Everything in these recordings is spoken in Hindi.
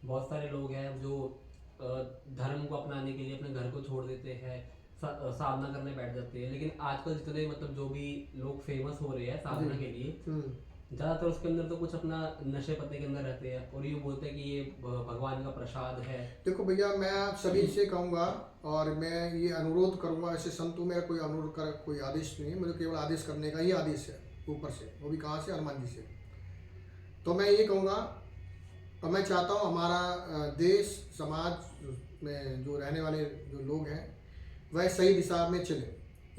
बहुत सारे लोग हैं जो धर्म को अपनाने के लिए अपने घर को छोड़ देते हैं, साधना करने बैठ जाते हैं। लेकिन आजकल जितने मतलब जो भी लोग फेमस हो रहे हैं जी। साधना के लिए, हम्म। ज्यादातर उसके अंदर तो कुछ अपना नशे पत्ते के अंदर रहते हैं और ये बोलते हैं कि ये भगवान का प्रसाद है। देखो भैया, मैं आप सभी से कहूँगा और मैं ये अनुरोध करूँगा, ऐसे संतों मेरा कोई अनुरोध कर कोई आदेश नहीं है, मुझे केवल आदेश करने का ही आदेश है ऊपर से, वो भी कहाँ से, हनुमान जी से। तो मैं ये कहूँगा और मैं चाहता हूँ हमारा देश समाज में जो रहने वाले जो लोग हैं वह सही दिशा में चले,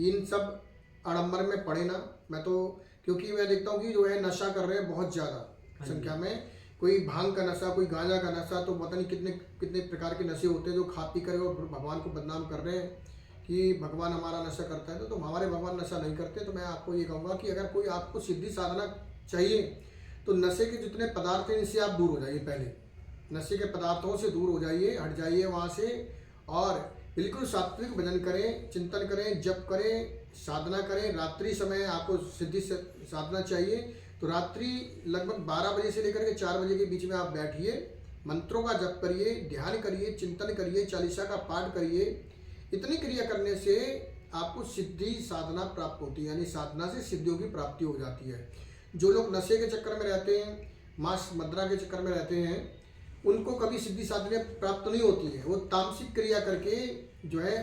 इन सब आडंबर में पड़े ना। मैं तो, क्योंकि मैं देखता हूँ कि जो है नशा कर रहे हैं बहुत ज़्यादा हाँ जी। संख्या में, कोई भांग का नशा, कोई गांजा का नशा, तो पता नहीं कितने कितने प्रकार के नशे होते हैं जो खा पी कर और भगवान को बदनाम कर रहे हैं कि भगवान हमारा नशा करता है। तो हमारे भगवान नशा नहीं करते। तो मैं आपको ये कहूँगा कि अगर कोई आपको सिद्धि साधना चाहिए तो नशे के जितने पदार्थ हैं इनसे आप दूर हो जाइए। पहले नशे के पदार्थों से दूर हो जाइए, हट जाइए वहाँ से, और बिल्कुल सात्विक भजन करें, चिंतन करें, जप करें, साधना करें। रात्रि समय आपको सिद्धि साधना चाहिए तो रात्रि लगभग 12 बजे से लेकर के 4 बजे के बीच में आप बैठिए, मंत्रों का जप करिए, ध्यान करिए, चिंतन करिए, चालीसा का पाठ करिए। इतनी क्रिया करने से आपको सिद्धि साधना प्राप्त होती है, यानी साधना से सिद्धियों की प्राप्ति हो जाती है। जो लोग नशे के चक्कर में रहते हैं, मांस मदिरा के चक्कर में रहते हैं, उनको कभी सिद्धि साधना प्राप्त नहीं होती है। वो तामसिक क्रिया करके जो है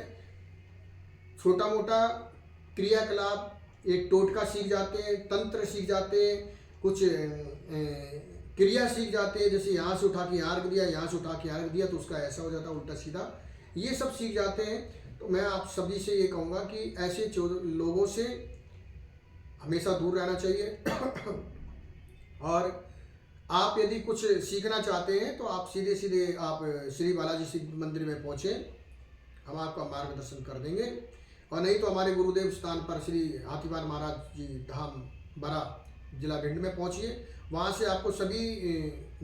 छोटा मोटा क्रियाकलाप, एक टोटका सीख जाते हैं, तंत्र सीख जाते हैं, कुछ क्रिया सीख जाते हैं, जैसे यहाँ से उठा के अर्घ दिया, यहाँ से उठा के अर्घ दिया तो उसका ऐसा हो जाता है उल्टा सीधा, ये सब सीख जाते हैं। तो मैं आप सभी से ये कहूँगा कि ऐसे लोगों से हमेशा दूर रहना चाहिए। और आप यदि कुछ सीखना चाहते हैं तो आप सीधे सीधे आप श्री बालाजी शिव मंदिर में पहुँचे, हम आपका मार्गदर्शन कर देंगे। और नहीं तो हमारे गुरुदेव स्थान पर श्री हाथीवाल महाराज जी धाम बरा जिला भिंड में पहुँचिए। वहाँ से आपको सभी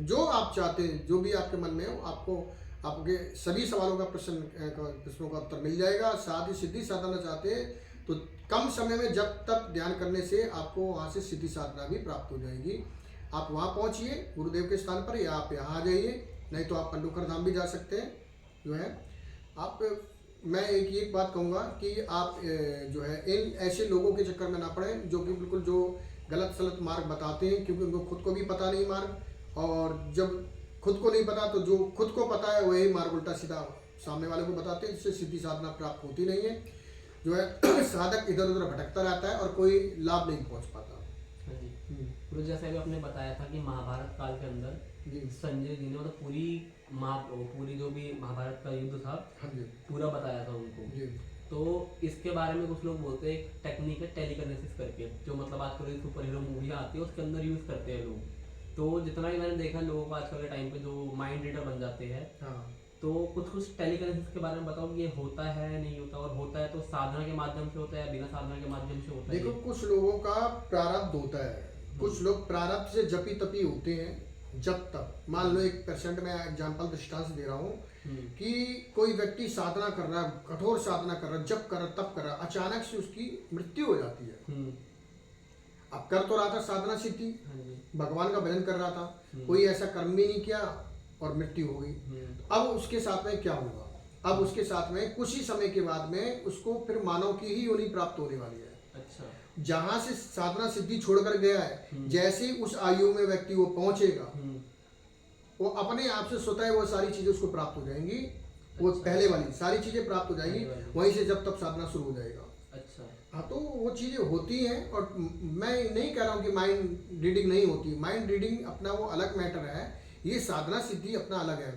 जो आप चाहते हैं, जो भी आपके मन में हो, आपको आपके सभी सवालों का प्रश्नों का उत्तर मिल जाएगा। साथ ही सिद्धि साधना चाहते हैं तो कम समय में जब तक ध्यान करने से आपको वहाँ से सिद्धि साधना भी प्राप्त हो जाएगी। आप वहाँ पहुँचिए गुरुदेव के स्थान पर, या आप यहाँ आ जाइए, नहीं तो आप पंडुकर धाम भी जा सकते हैं। जो है आप, मैं एक बात कहूँगा कि आप जो है इन ऐसे लोगों के चक्कर में ना पड़ें जो कि बिल्कुल जो गलत सलत मार्ग बताते हैं, क्योंकि उनको खुद को भी पता नहीं मार्ग, और जब खुद को नहीं पता तो जो खुद को पता है वही मार्ग उल्टा सीधा सामने वाले को बताते हैं, जिससे सिद्धि साधना प्राप्त होती नहीं है। जो है साधक इधर उधर भटकता रहता है और कोई लाभ नहीं पहुँच पाता। हाँ जी। तो जैसे अभी आपने बताया था कि महाभारत काल के अंदर जी। संजय जी ने मतलब पूरी जो भी महाभारत का युद्ध था, हाँ जी, पूरा बताया था उनको। जी। तो इसके बारे में कुछ लोग बोलते हैं, एक टेक्निक है टेलीकिनेसिस करके, जो मतलब आजकल सुपर हीरो मूवियाँ आती है उसके अंदर यूज करते हैं लोग। तो जितना भी मैंने देखा लोगों को आजकल के टाइम पे जो माइंड रीडर बन जाते हैं, हाँ। तो कुछ टेलीकिनेसिस के बारे में बताओ कि ये होता है नहीं होता, और होता है तो साधना के माध्यम से होता है या बिना साधना के माध्यम से होता है? देखो, कुछ लोगों का प्रारब्ध होता है, कुछ लोग प्रारब्ध से जपी तपी होते हैं। जब तक मान लो 1% मैं एग्जाम्पल दृष्टांत दे रहा हूँ कि कोई व्यक्ति साधना कर रहा है, कठोर साधना कर रहा है, जप कर रहा है, तप कर रहा है, अचानक से उसकी मृत्यु हो जाती है। अब कर तो रहा था साधना सिद्धि, भगवान का भजन कर रहा था, कोई ऐसा कर्म भी नहीं किया और मृत्यु हो गई। अब उसके साथ में क्या होगा? अब उसके साथ में कुछ ही समय के बाद में उसको फिर मानव की ही योनि प्राप्त होने वाली है। अच्छा। जहां से साधना सिद्धि छोड़कर गया है, जैसे ही उस आयु में व्यक्ति वो पहुंचेगा, वो अपने आप से स्वतः वो सारी चीजें उसको प्राप्त हो जाएंगी। वो पहले वाली सारी चीजें प्राप्त हो जाएंगी, वहीं से जब तब साधना शुरू हो जाएगा। अच्छा। हाँ, तो वो चीजें होती हैं। और मैं नहीं कह रहा हूँ कि माइंड रीडिंग नहीं होती, माइंड रीडिंग अपना वो अलग मैटर है, ये साधना सिद्धि अपना अलग है।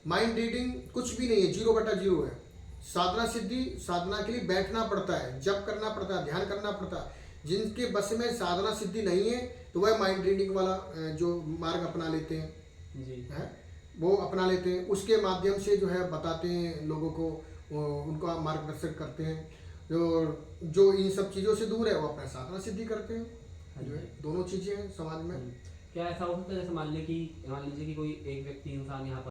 माइंड रीडिंग कुछ भी नहीं है, 0/0 है। साधना सिद्धि, साधना के लिए बैठना पड़ता है, जप करना पड़ता है, ध्यान करना पड़ता है। जिनके बस में साधना सिद्धि नहीं है तो वह माइंड रीडिंग वाला जो मार्ग अपना लेते हैं जी है, वो अपना लेते हैं। उसके माध्यम से जो है बताते हैं लोगों को, उनका मार्गदर्शन करते हैं। जो इन सब चीज़ों से दूर है वो अपना साधना सिद्धि करते हैं। जो है दोनों चीज़ें हैं समाज में। क्या ऐसा हो सकता है जैसे मान लीजिए कि कोई एक व्यक्ति इंसान यहाँ पर